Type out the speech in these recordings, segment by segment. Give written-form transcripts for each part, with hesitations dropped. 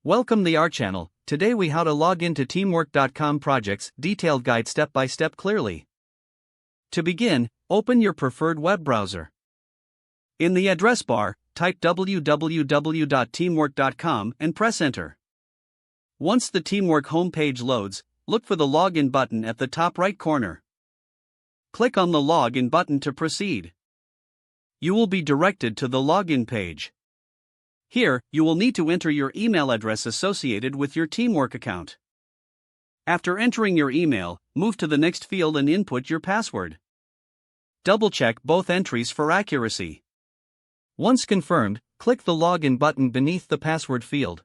Welcome to our channel. Today we how to log into teamwork.com projects detailed guide step by step clearly. To begin, open your preferred web browser. In the address bar, type www.teamwork.com and press enter. Once the Teamwork homepage loads, look for the login button at the top right corner. Click on the login button to proceed. You will be directed to the login page. Here, you will need to enter your email address associated with your Teamwork account. After entering your email, move to the next field and input your password. Double-check both entries for accuracy. Once confirmed, click the login button beneath the password field.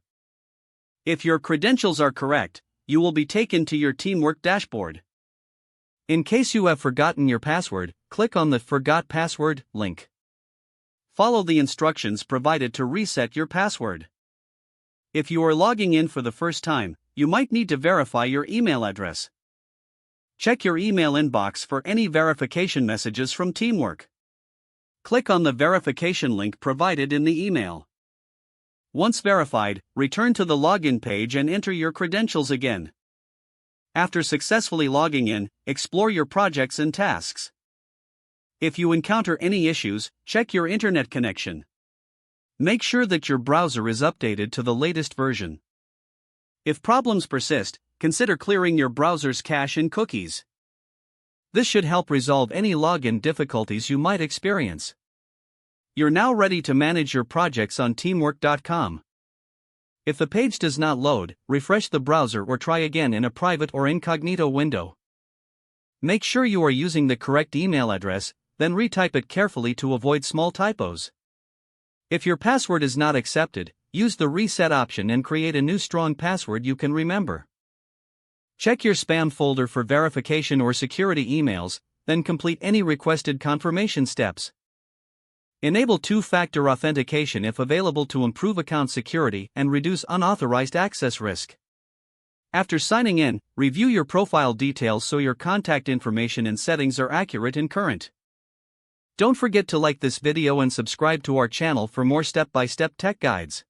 If your credentials are correct, you will be taken to your Teamwork dashboard. In case you have forgotten your password, click on the Forgot Password link. Follow the instructions provided to reset your password. If you are logging in for the first time, you might need to verify your email address. Check your email inbox for any verification messages from Teamwork. Click on the verification link provided in the email. Once verified, return to the login page and enter your credentials again. After successfully logging in, explore your projects and tasks. If you encounter any issues, check your internet connection. Make sure that your browser is updated to the latest version. If problems persist, consider clearing your browser's cache and cookies. This should help resolve any login difficulties you might experience. You're now ready to manage your projects on teamwork.com. If the page does not load, refresh the browser or try again in a private or incognito window. Make sure you are using the correct email address, then retype it carefully to avoid small typos. If your password is not accepted, use the reset option and create a new strong password you can remember. Check your spam folder for verification or security emails, then complete any requested confirmation steps. Enable two-factor authentication if available to improve account security and reduce unauthorized access risk. After signing in, review your profile details so your contact information and settings are accurate and current. Don't forget to like this video and subscribe to our channel for more step-by-step tech guides.